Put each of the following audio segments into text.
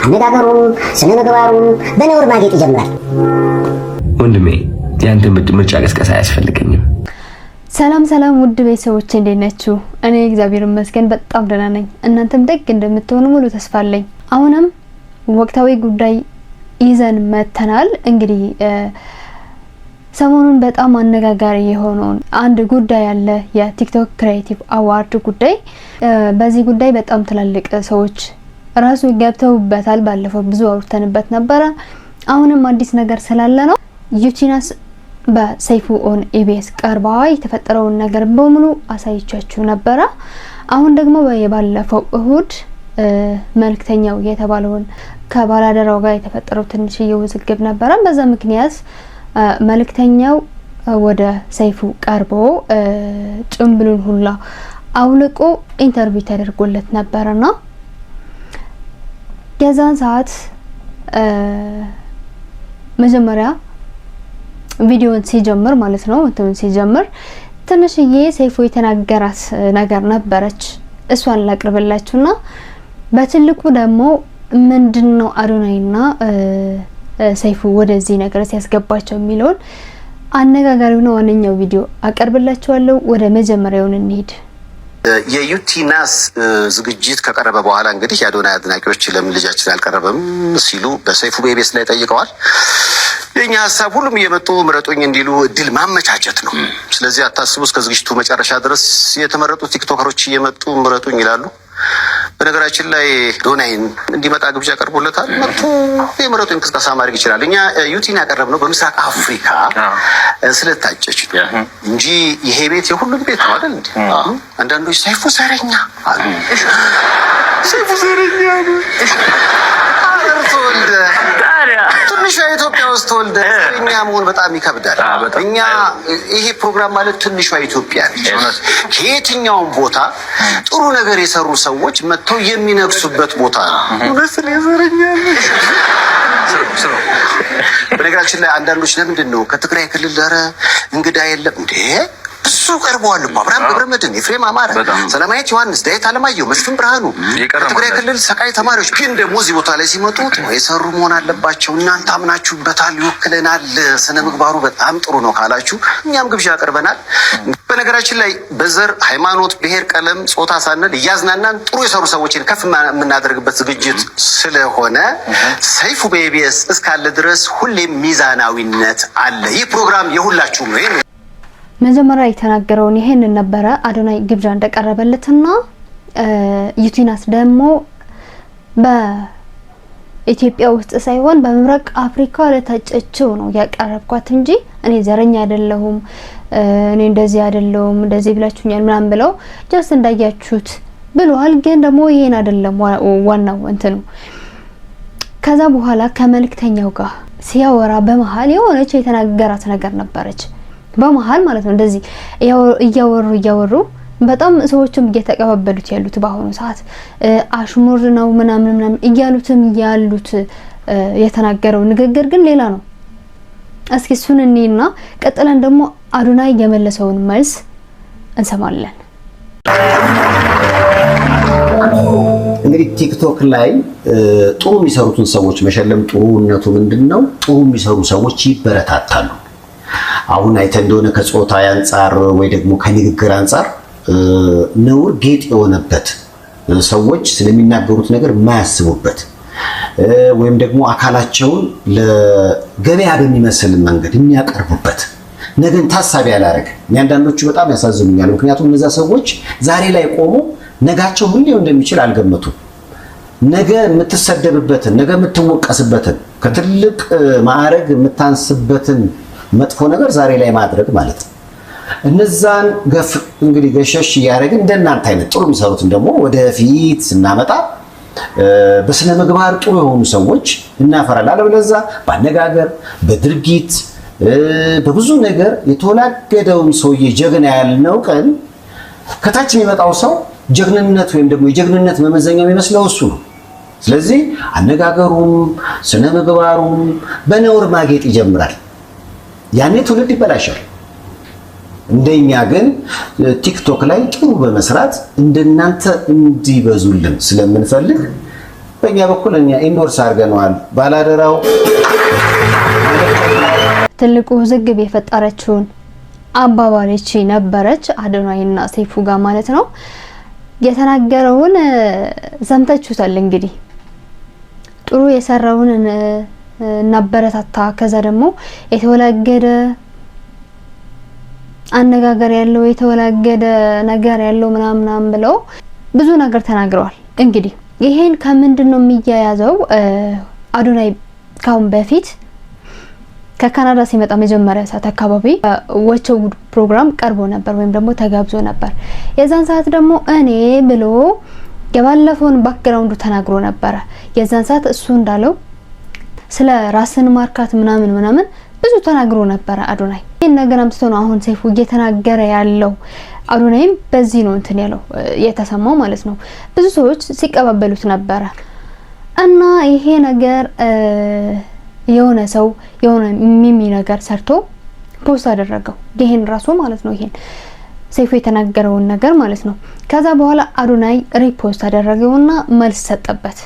አነጋገሩም ስነ ምግባሩም በነውር ማጌጥ ይጀምራል። ወንድሜ ያንተ ምርጫ ቀስቀሳ አያስፈልገኝም። ሰላም ውድ ቤተሰቦቼ እንዴት ናችሁ? እኔ እግዚአብሔር ይመስገን በጣም ደህና ነኝ። እናንተም ደግ እንደምትሆኑ ሙሉ ተስፋ አለኝ። አሁንም ወቅታዊ ጉዳይ ይዘን መተናል። እንግዲህ ሰሞኑን በጣም አነጋጋሪ የሆነውን አንድ ጉዳይ አለ፣ የቲክቶክ ክሬቲቭ አዋርድ ጉዳይ። በዚህ ጉዳይ በጣም ትላልቅ ሰዎች ራሱ ገብተውበታል። ባለፈው ብዙ አውርተንበት ነበረ። አሁንም አዲስ ነገር ስላለ ነው። ዩቲናስ በሰይፉ ኦን ኢቢኤስ ቀርባ የተፈጠረውን ነገር በሙሉ አሳይቻችሁ ነበረ። አሁን ደግሞ ባለፈው እሁድ መልክተኛው የተባለውን ከባላደራው ጋር የተፈጠረው ትንሽ ውዝግብ ነበረ። በዛ ምክንያት መልክተኛው ወደ ሰይፉ ቀርቦ ጭምብሉን ሁላ አውልቆ ኢንተርቪው ተደርጎለት ነበርና የዛን ሰዓት መጀመሪያ ቪዲዮን ሲጀምር ማለት ነው ሲጀምር ትንሽዬ ሰይፉ የተናገራት ነገር ነበረች። እሷን ላቅርብላችሁና በትልቁ ደግሞ ምንድነው አዶናይና ሰይፉ ወደዚህ ነገር ሲያስገባቸው የሚለውን አነጋጋሪውና ዋነኛው ቪዲዮ አቀርብላችኋለሁ። ወደ መጀመሪያው እንሂድ። የዩቲናስ ዝግጅት ከቀረበ በኋላ እንግዲህ የአዶናይ አድናቂዎች ለምን ልጃችን አልቀረበም ሲሉ በሰይፉ በኢቢኤስ ላይ ጠይቀዋል። የኛ ሀሳብ ሁሉም እየመጡ ምረጡኝ እንዲሉ እድል ማመቻቸት ነው። ስለዚህ አታስቡ፣ እስከ ዝግጅቱ መጨረሻ ድረስ የተመረጡ ቲክቶከሮች እየመጡ ምረጡኝ ይላሉ። በነገራችን ላይ አዶናይን እንዲመጣ ግብዣ ቀርቦለታል። መጥቶ የምረጡኝ እንቅስቃሴ ማድረግ ይችላል። እኛ ዩቲን ያቀረብነው በምስራቅ አፍሪካ ስለታጨች ነው እንጂ ይሄ ቤት የሁሉም ቤት ነው አይደል እንዴ? አንዳንዶች ሰይፉ ዘረኛ አሉ። ሰይፉ ዘረኛ ነው ተወልደ ትንሿ ኢትዮጵያ ውስጥ ተወልደ እኛ መሆን በጣም ይከብዳል። እኛ ይሄ ፕሮግራም ማለት ትንሿ ኢትዮጵያ ነች። ከየትኛውም ቦታ ጥሩ ነገር የሰሩ ሰዎች መጥተው የሚነግሱበት ቦታ ነው። መስል የዘረኛል። በነገራችን ላይ አንዳንዶች ለምንድን ነው ከትግራይ ክልል ዳረ እንግዳ የለም እንዴ? ብዙ ቀርበዋል እኮ አብርሃም ገብረመድህን፣ ኤፍሬም አማረ፣ ሰላማዊት ዮሐንስ፣ ዳዊት አለማየሁ፣ መስፍን ብርሃኑ ከትግራይ ክልል ሰቃይ ተማሪዎች። ግን ደግሞ እዚህ ቦታ ላይ ሲመጡ የሰሩ መሆን አለባቸው። እናንተ አምናችሁበታል፣ ይወክለናል፣ ስነ ምግባሩ በጣም ጥሩ ነው ካላችሁ እኛም ግብዣ አቅርበናል። በነገራችን ላይ በዘር ሃይማኖት፣ ብሔር፣ ቀለም፣ ጾታ ሳንል እያዝናናን ጥሩ የሰሩ ሰዎችን ከፍ የምናደርግበት ዝግጅት ስለሆነ ሰይፉ በኢቢኤስ እስካለ ድረስ ሁሌም ሚዛናዊነት አለ። ይህ ፕሮግራም የሁላችሁም ነው። መጀመሪያ የተናገረውን ይሄንን ነበረ። አዶናይ ግብዣ እንደቀረበለትና ዩቲናስ ደግሞ በኢትዮጵያ ውስጥ ሳይሆን በምስራቅ አፍሪካ ለታጨችው ነው ያቀረብኳት እንጂ እኔ ዘረኛ አይደለሁም፣ እኔ እንደዚህ አይደለሁም፣ እንደዚህ ብላችሁኛል ምናምን ብለው ጀስት እንዳያችሁት ብለዋል። ግን ደግሞ ይሄን አይደለም ዋናው እንትኑ። ከዛ በኋላ ከመልክተኛው ጋር ሲያወራ በመሃል የሆነች የተናገራት ነገር ነበረች። በመሃል ማለት ነው እንደዚህ እያወሩ በጣም ሰዎችም እየተቀባበሉት ያሉት በአሁኑ ሰዓት አሽሙር ነው ምናምን እያሉትም ያሉት የተናገረው ንግግር ግን ሌላ ነው። እስኪ እሱን እንይና ቀጥለን ደግሞ አዶናይ የመለሰውን መልስ እንሰማለን። እንግዲህ ቲክቶክ ላይ ጥሩ የሚሰሩትን ሰዎች መሸለም ጥሩነቱ ምንድነው? ጥሩ የሚሰሩ ሰዎች ይበረታታሉ። አሁን አይተ እንደሆነ ከጾታ አንፃር ወይ ደግሞ ከንግግር አንፃር ነውር ጌጥ የሆነበት ሰዎች ስለሚናገሩት ነገር የማያስቡበት ወይም ደግሞ አካላቸውን ለገበያ በሚመስል መንገድ የሚያቀርቡበት ነገን ታሳቢ ያላረግ አንዳንዶቹ በጣም ያሳዝኑኛል። ምክንያቱም እነዛ ሰዎች ዛሬ ላይ ቆሞ ነጋቸው ምን ሊሆን እንደሚችል አልገመቱም። ነገ የምትሰደብበትን፣ ነገ የምትወቀስበትን፣ ከትልቅ ማዕረግ የምታንስበትን መጥፎ ነገር ዛሬ ላይ ማድረግ ማለት ነው። እነዛን እንግዲህ ገሸሽ ያደረግን እንደናንተ አይነት ጥሩ የሚሰሩትን ደግሞ ወደፊት ስናመጣ በስነ ምግባር ጥሩ የሆኑ ሰዎች እናፈራለን። አለበለዚያ በአነጋገር፣ በድርጊት፣ በብዙ ነገር የተወላገደውን ሰውዬ ጀግና ያልነው ቀን ከታች የሚመጣው ሰው ጀግንነት ወይም ደግሞ የጀግንነት መመዘኛ የሚመስለው እሱ ነው። ስለዚህ አነጋገሩም ስነ ምግባሩም በነውር ማጌጥ ይጀምራል። ያኔ ትውልድ ይበላሻል። እንደኛ ግን ቲክቶክ ላይ ጥሩ በመስራት እንደናንተ እንዲበዙልን ስለምንፈልግ በእኛ በኩል እኛ ኢንዶርስ አድርገነዋል። ባላደራው ትልቁ ውዝግብ የፈጠረችውን አባባለች ነበረች አዶናይና ሰይፉ ጋር ማለት ነው። የተናገረውን ሰምታችሁታል። እንግዲህ ጥሩ የሰራውን እናበረታታ፣ ከዛ ደግሞ የተወላገደ አነጋገር ያለው የተወላገደ ነገር ያለው ምናምን ብለው ብዙ ነገር ተናግረዋል። እንግዲህ ይሄን ከምንድነው የሚያያዘው? አዶናይ ካሁን በፊት ከካናዳ ሲመጣ መጀመሪያ ሰዓት አካባቢ ወቸው ፕሮግራም ቀርቦ ነበር ወይም ደግሞ ተጋብዞ ነበር። የዛን ሰዓት ደግሞ እኔ ብሎ የባለፈውን ባክግራውንዱ ተናግሮ ነበር። የዛን ሰዓት እሱ እንዳለው ስለ ራስን ማርካት ምናምን ብዙ ተናግሮ ነበር አዶናይ። ይሄን ነገር አምጥቶ ነው አሁን ሰይፉ እየተናገረ ያለው። አዶናይም በዚህ ነው እንትን ያለው የተሰማው ማለት ነው። ብዙ ሰዎች ሲቀበሉት ነበር እና ይሄ ነገር የሆነ ሰው የሆነ ሚሚ ነገር ሰርቶ ፖስት አደረገው። ይሄን ራሱ ማለት ነው ይሄን ሰይፉ የተናገረውን ነገር ማለት ነው። ከዛ በኋላ አዶናይ ሪፖስት አደረገውና መልስ ሰጠበት።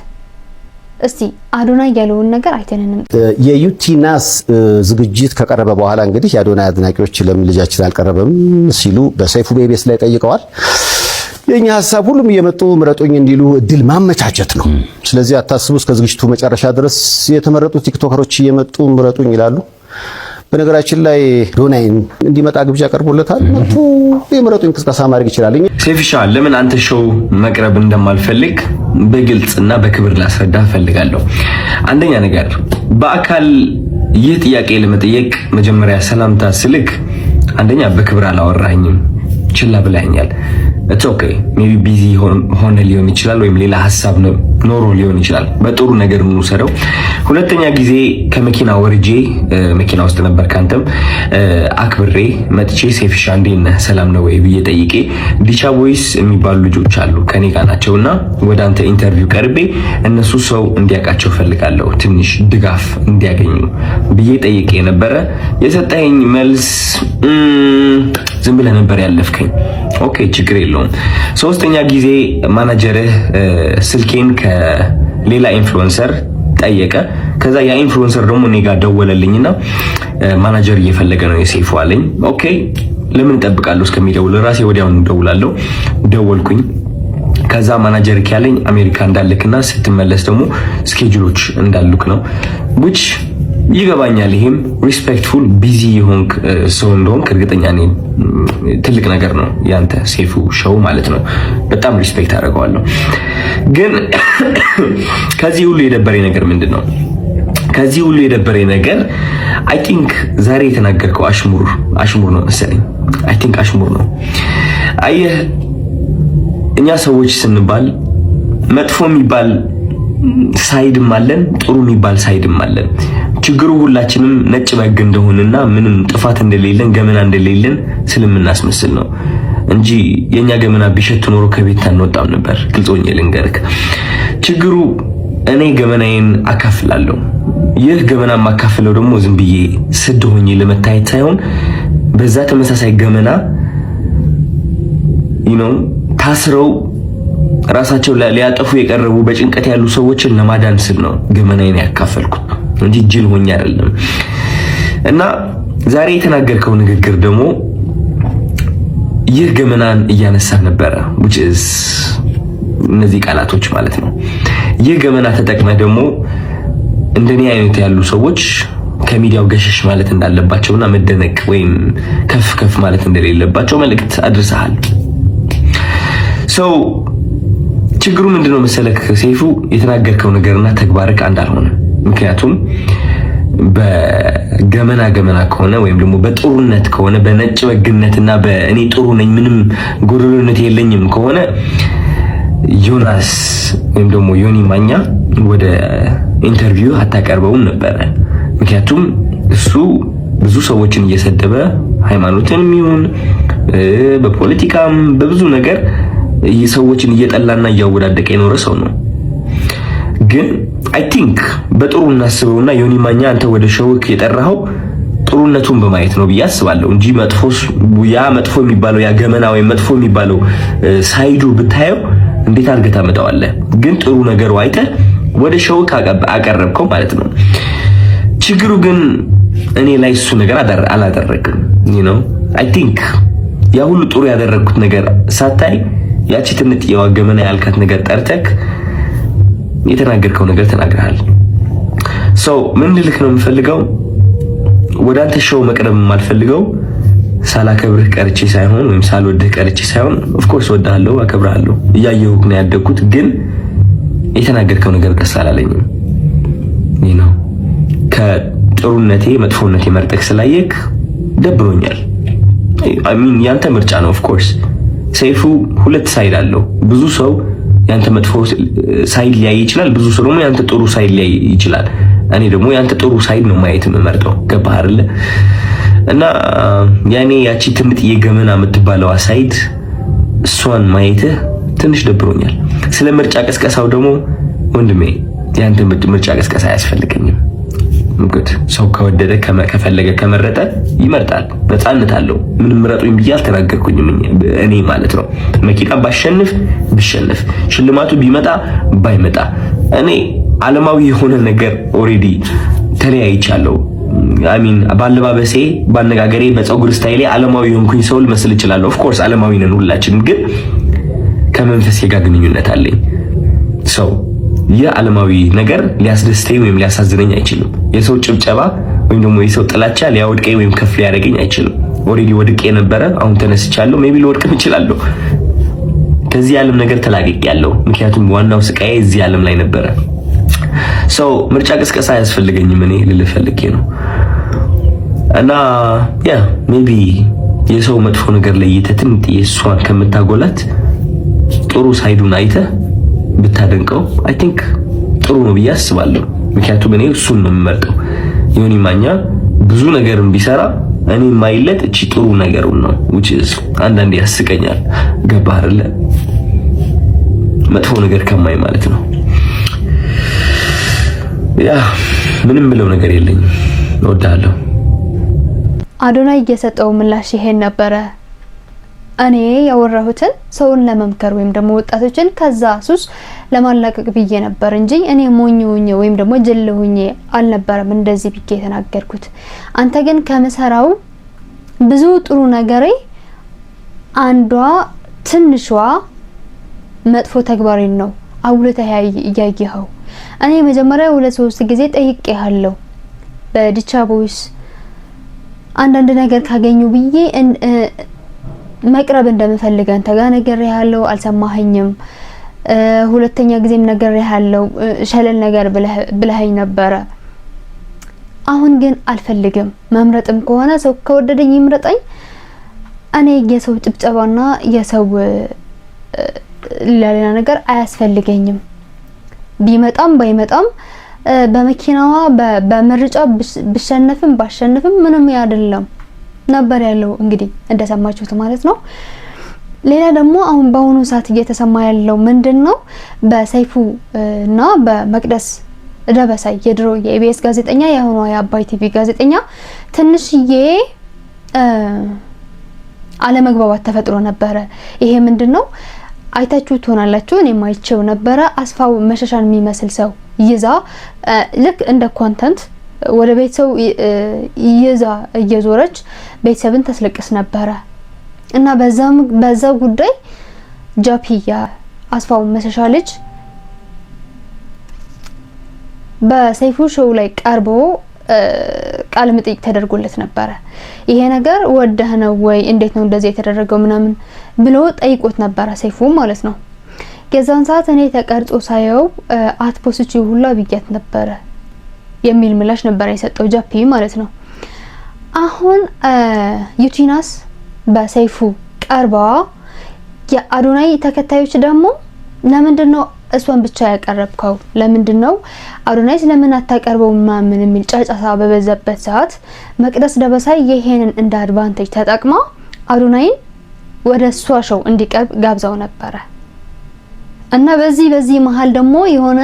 እስቲ አዶናይ ያለውን ነገር አይተንንም። የዩቲናስ ዝግጅት ከቀረበ በኋላ እንግዲህ የአዶናይ አድናቂዎች ለምን ልጃችን አልቀረበም ሲሉ በሰይፉ ቤቤስ ላይ ጠይቀዋል። የኛ ሐሳብ ሁሉም እየመጡ ምረጡኝ እንዲሉ እድል ማመቻቸት ነው። ስለዚህ አታስቡ፣ እስከ ዝግጅቱ መጨረሻ ድረስ የተመረጡ ቲክቶከሮች እየመጡ ምረጡኝ ይላሉ። በነገራችን ላይ አዶናይ እንዲመጣ ግብዣ ቀርቦለታል። መጥቶ የምረጡኝ ቅስቀሳ ማድረግ ይችላል። ሴፊሻ ለምን አንተ ሾው መቅረብ እንደማልፈልግ በግልጽና በክብር ላስረዳ ፈልጋለሁ። አንደኛ ነገር በአካል ይህ ጥያቄ ለመጠየቅ መጀመሪያ ሰላምታ ስልክ አንደኛ በክብር አላወራኝም፣ ችላ ብለኛል። it's okay maybe busy ሆነ ሊሆን ይችላል ወይም ሌላ ሐሳብ ኖሮ ሊሆን ይችላል። በጥሩ ነገር ነው ሰደው። ሁለተኛ ጊዜ ከመኪና ወርጄ መኪና ውስጥ ነበር ካንተም አክብሬ መጥቼ ሴፊሻ እንዴት ነህ ሰላም ነው ወይ ብዬ ጠይቄ ዲቻ ቦይስ የሚባሉ ልጆች አሉ ከኔ ጋር ናቸውና ወደ አንተ ኢንተርቪው ቀርቤ እነሱ ሰው እንዲያውቃቸው ፈልጋለሁ ትንሽ ድጋፍ እንዲያገኙ ብዬ ጠይቄ ነበረ። የሰጠኝ መልስ ዝም ብለህ ነበር ያለፍከኝ። ኦኬ ችግር የለውም። ሶስተኛ ጊዜ ማናጀርህ ስልኬን ከሌላ ኢንፍሉዌንሰር ጠየቀ። ከዛ ያ ኢንፍሉዌንሰር ደግሞ እኔ ጋር ደወለልኝና ማናጀር እየፈለገ ነው የሰይፉ አለኝ። ኦኬ ለምን እጠብቃለሁ እስከሚደውል ራሴ ወዲያውኑ ደውላለሁ። ደወልኩኝ። ከዛ ማናጀር ያለኝ አሜሪካ እንዳልክና ስትመለስ ደግሞ ስኬጁሎች እንዳሉክ ነው which ይገባኛል። ይሄም ሪስፔክትፉል ቢዚ የሆንክ ሰው እንደሆንክ እርግጠኛ ነኝ። ትልቅ ነገር ነው ያንተ ሰይፉ ሾው ማለት ነው። በጣም ሪስፔክት አደርገዋለሁ። ግን ከዚህ ሁሉ የደበረኝ ነገር ምንድነው? ከዚህ ሁሉ የደበረኝ ነገር አይ ቲንክ ዛሬ የተናገርከው አሽሙር ነው መሰለኝ። አይ ቲንክ አሽሙር ነው። አየህ እኛ ሰዎች ስንባል መጥፎ የሚባል ሳይድም አለን፣ ጥሩ የሚባል ሳይድም አለን። ችግሩ ሁላችንም ነጭ በግ እንደሆነና ምንም ጥፋት እንደሌለን ገመና እንደሌለን ስለምናስመስል ነው እንጂ የኛ ገመና ቢሸት ኖሮ ከቤት አንወጣም ነበር። ግልጾኝ ልንገርክ፣ ችግሩ እኔ ገመናዬን አካፍላለሁ። ይህ ገመና ማካፈለው ደግሞ ዝም ብዬ ስድ ሆኜ ለመታየት ሳይሆን በዛ ተመሳሳይ ገመና ታስረው ራሳቸው ሊያጠፉ የቀረቡ በጭንቀት ያሉ ሰዎችን ለማዳን ስል ነው ገመናዬን ያካፈልኩት እንጂ ጅል ሆኜ አይደለም። እና ዛሬ የተናገርከው ንግግር ደግሞ ይህ ገመናን እያነሳ ነበረ which is እነዚህ ቃላቶች ማለት ነው። ይህ ገመና ተጠቅመህ ደግሞ እንደኔ አይነት ያሉ ሰዎች ከሚዲያው ገሸሽ ማለት እንዳለባቸውና መደነቅ ወይም ከፍ ማለት እንደሌለባቸው መልእክት አድርሰሃል። ችግሩ ምንድነው መሰለክ ሰይፉ፣ የተናገርከው ነገርና ተግባርክ አንድ አልሆነ። ምክንያቱም በገመና ከሆነ ወይም ደግሞ በጥሩነት ከሆነ በነጭ በግነትና በእኔ ጥሩ ነኝ ምንም ጎደሎነት የለኝም ከሆነ ዮናስ ወይም ደግሞ ዮኒ ማኛ ወደ ኢንተርቪው አታቀርበውም ነበረ። ምክንያቱም እሱ ብዙ ሰዎችን እየሰደበ ሃይማኖትንም ይሁን በፖለቲካም በብዙ ነገር ሰዎችን እየጠላና እያወዳደቀ የኖረ ሰው ነው። ግን አይ ቲንክ በጥሩ እናስበውና ዮኒ ማኛ አንተ ወደ ሾውክ የጠራኸው ጥሩነቱን በማየት ነው ብዬ አስባለሁ እንጂ መጥፎ የሚባለው ያ ገመና ወይ መጥፎ የሚባለው ሳይዱ ብታየው እንዴት አድርገህ ታመጣዋለህ? ግን ጥሩ ነገሩ አይተህ ወደ ሾው አቀረብከው ማለት ነው። ችግሩ ግን እኔ ላይ እሱ ነገር አላደረግም። I think ያ ሁሉ ጥሩ ያደረግኩት ነገር ሳታይ ያቺ ትንጥ የዋገመና ያልካት ነገር ጠርተክ የተናገርከው ነገር ተናግረሃል። ምን ልልክ ነው የምፈልገው ወደ አንተ ሾው መቅረብ የማልፈልገው ሳላከብርህ ቀርቼ ሳይሆን ወይም ሳልወድህ ቀርቼ ሳይሆን ኦፍ ኮርስ ወድሃለሁ፣ አከብርሃለሁ፣ እያየሁህ ነው ያደግኩት። ግን የተናገርከው ነገር ደስ አላለኝም። ከጥሩነቴ መጥፎነቴ መርጠክ ስላየክ ደብሮኛል። ያንተ ምርጫ ነው። ኦፍ ኮርስ ሰይፉ ሁለት ሳይድ አለው። ብዙ ሰው ያንተ መጥፎ ሳይድ ሊያይ ይችላል፣ ብዙ ሰው ደግሞ ያንተ ጥሩ ሳይድ ሊያይ ይችላል። እኔ ደግሞ ያንተ ጥሩ ሳይድ ነው ማየት የምመርጠው። ገባህ አይደለ? እና ያኔ ያቺ ትምጥ የገመና የምትባለው ሳይድ እሷን ማየትህ ትንሽ ደብሮኛል። ስለ ምርጫ ቀስቀሳው ደግሞ ወንድሜ ያንተ ምርጫ ቀስቀሳ አያስፈልገኝም። እንግዲህ ሰው ከወደደ ከፈለገ ከመረጠ ይመርጣል፣ ነፃነት አለው። ምንም ምረጡኝ ብዬ አልተናገርኩኝም እኔ ማለት ነው። መኪና ባሸንፍ ብሸንፍ ሽልማቱ ቢመጣ ባይመጣ እኔ ዓለማዊ የሆነ ነገር ኦሬዲ ተለያይቻለሁ። ባለባበሴ፣ ባነጋገሬ፣ በፀጉር ስታይሌ ዓለማዊ የሆንኩኝ ሰው ልመስል እችላለሁ። ኦፍ ኮርስ ዓለማዊ ነን ሁላችንም፣ ግን ከመንፈሴ ጋር ግንኙነት አለኝ። ሰው የዓለማዊ ነገር ሊያስደስተኝ ወይም ሊያሳዝነኝ አይችልም። የሰው ጭብጨባ ወይም ደግሞ የሰው ጥላቻ ሊያወድቀኝ ወይም ከፍ ሊያደርገኝ አይችልም። ኦሬዲ ወድቄ ነበረ፣ አሁን ተነስቻለሁ። ሜቢ ልወድቅም እችላለሁ። ከዚህ ዓለም ነገር ተላቅቄያለሁ። ምክንያቱም ዋናው ስቃዬ እዚህ ዓለም ላይ ነበረ። ሰው ምርጫ ቅስቀሳ አያስፈልገኝም እኔ ልልህ ፈልጌ ነው። እና ሜቢ የሰው መጥፎ ነገር ለይተህ ትንጥ የእሷን ከምታጎላት ጥሩ ሳይዱን አይተህ ብታደንቀው አይ ቲንክ ጥሩ ነው ብዬ አስባለሁ። ምክንያቱም እኔ እሱን ነው የምመርጠው። ዮኒ ማኛ ብዙ ነገርም ቢሰራ እኔ ማይለጥ እቺ ጥሩ ነገሩን ነው which is አንዳንዴ ያስቀኛል። ገባህ አይደለ? መጥፎ ነገር ከማይ ማለት ነው። ምንም ብለው ነገር የለኝም። እወዳለሁ። አዶናይ እየሰጠው ምላሽ ይሄን ነበረ። እኔ ያወራሁትን ሰውን ለመምከር ወይም ደግሞ ወጣቶችን ከዛ ሱስ ለማላቀቅ ብዬ ነበር እንጂ እኔ ሞኝ ሆኜ ወይም ደግሞ ጅል ሆኜ አልነበረም እንደዚህ ብዬ የተናገርኩት። አንተ ግን ከመሰራው ብዙ ጥሩ ነገሬ አንዷ ትንሿ መጥፎ ተግባሬን ነው አውለታ ያያየኸው። እኔ መጀመሪያ 2-3 ጊዜ ጠይቄሃለሁ በዲቻ ቦይስ አንዳንድ ነገር ካገኙ ብዬ መቅረብ እንደምፈልግ አንተ ጋር ነግሬሃለሁ፣ አልሰማኸኝም። ሁለተኛ ጊዜም ነግሬሃለሁ ሸለል ነገር ብለኸኝ ነበረ። አሁን ግን አልፈልግም። መምረጥም ከሆነ ሰው ከወደደኝ ይምረጠኝ። እኔ የሰው ጭብጨባና የሰው ሌላ ነገር አያስፈልገኝም። ቢመጣም ባይመጣም በመኪናዋ በምርጫ ብሸነፍም ባሸነፍም ምንም አይደለም ነበር ያለው። እንግዲህ እንደሰማችሁት ማለት ነው። ሌላ ደግሞ አሁን በአሁኑ ሰዓት እየተሰማ ያለው ምንድነው? በሰይፉ እና በመቅደስ ደበሳይ የድሮ የኢቢኤስ ጋዜጠኛ የሆነ የአባይ ቲቪ ጋዜጠኛ ትንሽዬ አለመግባባት ተፈጥሮ ነበረ። ይሄ ምንድነው? አይታችሁ ትሆናላችሁ። እኔም አይቼው ነበረ። አስፋው መሸሻን የሚመስል ሰው ይዛ ልክ እንደ ኮንተንት ወደ ቤተሰብ ይዛ እየዞረች ቤተሰብን ተስለቅስ ነበረ እና በዛው ጉዳይ ጃፒያ አስፋው መሸሻ ልጅ በሰይፉ ሾው ላይ ቀርቦ ቃል መጠይቅ ተደርጎለት ነበረ። ይሄ ነገር ወደህ ነው ወይ እንዴት ነው እንደዚህ የተደረገው ምናምን ብሎ ጠይቆት ነበረ ሰይፉ ማለት ነው። የዛን ሰዓት እኔ ተቀርጾ ሳየው አትፖስቺ ሁላ ብያት ነበረ የሚል ምላሽ ነበር የሰጠው ጃፒ ማለት ነው። አሁን ዩቲናስ በሰይፉ ቀርባ የአዶናይ ተከታዮች ደግሞ ለምንድነው እሷን ብቻ ያቀረብከው? ለምንድነው አዶናይ ስለምን አታቀርበው ማምን የሚል ጫጫታ በበዛበት ሰዓት መቅደስ ደበሳይ ይሄንን እንደ አድቫንቴጅ ተጠቅማ አዶናይን ወደ እሷ ሾው እንዲቀርብ ጋብዛው ነበረ እና በዚህ መሃል ደግሞ የሆነ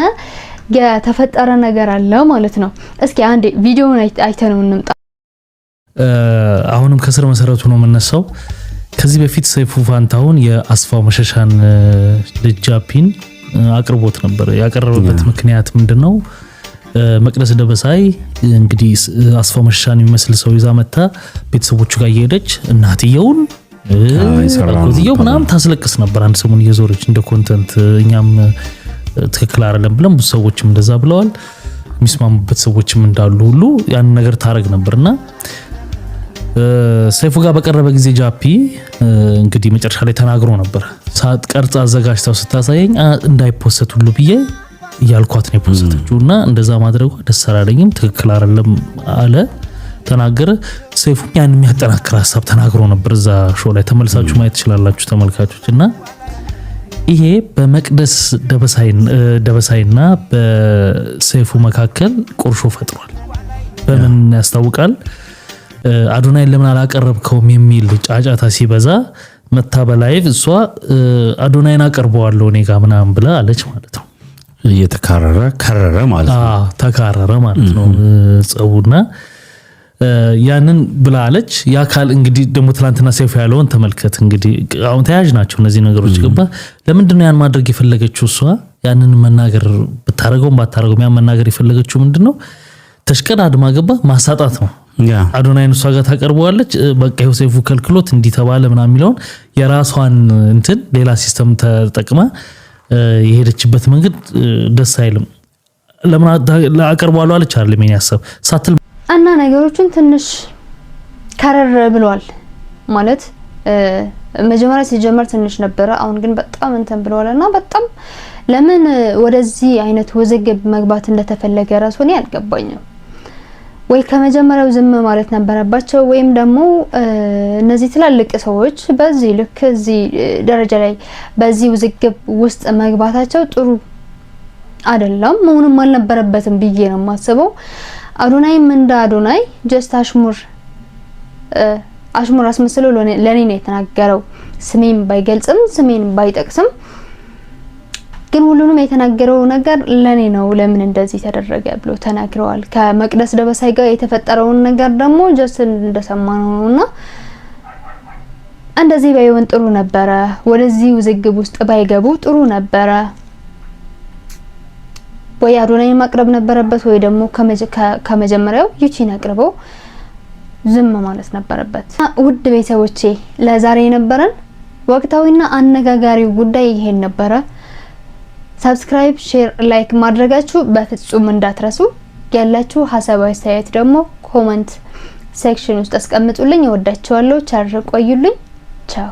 የተፈጠረ ነገር አለ ማለት ነው። እስኪ አንዴ ቪዲዮውን አይተነው እንምጣ። አሁንም ከስር መሰረቱ ነው የምነሳው። ከዚህ በፊት ሰይፉ ፋንታሁን የአስፋው መሸሻን ልጅ ጃፒን አቅርቦት ነበር። ያቀረበበት ምክንያት ምንድነው? መቅደስ ደበሳይ እንግዲህ አስፋው መሸሻን የሚመስል ሰው ይዛ መጣ ቤተሰቦቹ ጋር እየሄደች እናትየውን አጎትየው ምናምን ታስለቅስ ነበር አንድ ሰሞን እየዞረች እንደ ኮንተንት። እኛም ትክክል አይደለም ብለን ብዙ ሰዎችም እንደዛ ብለዋል። የሚስማሙበት ሰዎችም እንዳሉ ሁሉ ያን ነገር ታረግ ነበርና ሰይፉ ጋር በቀረበ ጊዜ ጃፒ እንግዲህ መጨረሻ ላይ ተናግሮ ነበር። ሳት ቀርጻ አዘጋጅታው ስታሳየኝ እንዳይፖስት ሁሉ ብዬ ያልኳት ነው ፖስቶቹና እንደዛ ማድረጉ ደስ አላለኝም፣ ትክክል አይደለም አለ ተናገረ። ሰይፉ ያን የሚያጠናክር ሐሳብ ተናግሮ ነበር። እዛ ሾው ላይ ተመልሳችሁ ማየት ትችላላችሁ ተመልካቾችና ይሄ በመቅደስ ደበሳይና በሰይፉ መካከል ቁርሾ ፈጥሯል። በምን ያስታውቃል? አዶናይን ለምን አላቀረብከውም የሚል ጫጫታ ሲበዛ መታ በላይቭ እሷ አዶናይን አቀርበዋለሁ እኔ ጋር ምናምን ብላ አለች ማለት ነው። ከረረ ማለት ነው። ተካረረ ማለት ነው ጸቡና ያንን ብላ አለች። ያካል እንግዲህ ደግሞ ትላንትና ሰይፉ ያለውን ተመልከት። እንግዲህ አሁን ተያያዥ ናቸው እነዚህ ነገሮች ገባ። ለምንድነው ያን ማድረግ የፈለገችው እሷ? ያንን መናገር ብታረገውም ባታረገውም ያን መናገር የፈለገችው ምንድነው? ተሽቀዳድማ ገባ ማሳጣት ነው። አዶናይን እሷ ጋር ታቀርበዋለች። በቃ ሰይፉ ከልክሎት እንዲተባለ ምናምን የሚለውን የራሷን እንትን ሌላ ሲስተም ተጠቅማ የሄደችበት መንገድ ደስ አይልም። ለምን አቀርበዋለሁ አለች አይደል ምን ያሰብ ሳትል እና ነገሮችን ትንሽ ከረር ብለዋል ማለት መጀመሪያ ሲጀመር ትንሽ ነበረ። አሁን ግን በጣም እንትን ብለዋልና በጣም ለምን ወደዚህ አይነት ውዝግብ መግባት እንደተፈለገ ራሱ እኔ አልገባኝም። ወይ ከመጀመሪያው ዝም ማለት ነበረባቸው ወይም ደግሞ እነዚህ ትላልቅ ሰዎች በዚህ ልክ እዚህ ደረጃ ላይ በዚህ ውዝግብ ውስጥ መግባታቸው ጥሩ አይደለም፣ መሆንም አልነበረበትም ብዬ ነው የማስበው። አዶናይም እንደ አዶናይ ጀስት አሽሙር አስመስሎ ለኔ ነው የተናገረው። ስሜን ባይገልጽም ስሜን ባይጠቅስም ግን ሁሉንም የተናገረው ነገር ለኔ ነው፣ ለምን እንደዚህ ተደረገ ብሎ ተናግረዋል። ከመቅደስ ደበሳይ ጋር የተፈጠረውን ነገር ደግሞ ጀስት እንደሰማነው ነውና እንደዚህ ባይሆን ጥሩ ነበረ። ወደዚህ ውዝግብ ውስጥ ባይገቡ ጥሩ ነበረ። ወይ አዶናይን ማቅረብ ነበረበት ወይ ደግሞ ከመጀመሪያው ዩቲን አቅርበው ዝም ማለት ነበረበት። ውድ ቤተሰቦቼ ለዛሬ የነበረን ወቅታዊና አነጋጋሪው ጉዳይ ይሄን ነበረ። ሰብስክራይብ፣ ሼር፣ ላይክ ማድረጋችሁ በፍጹም እንዳትረሱ። ያላችሁ ሐሳብ አስተያየት ደግሞ ኮሜንት ሴክሽን ውስጥ አስቀምጡልኝ። እወዳችኋለሁ። ቻው ቆዩልኝ። ቻው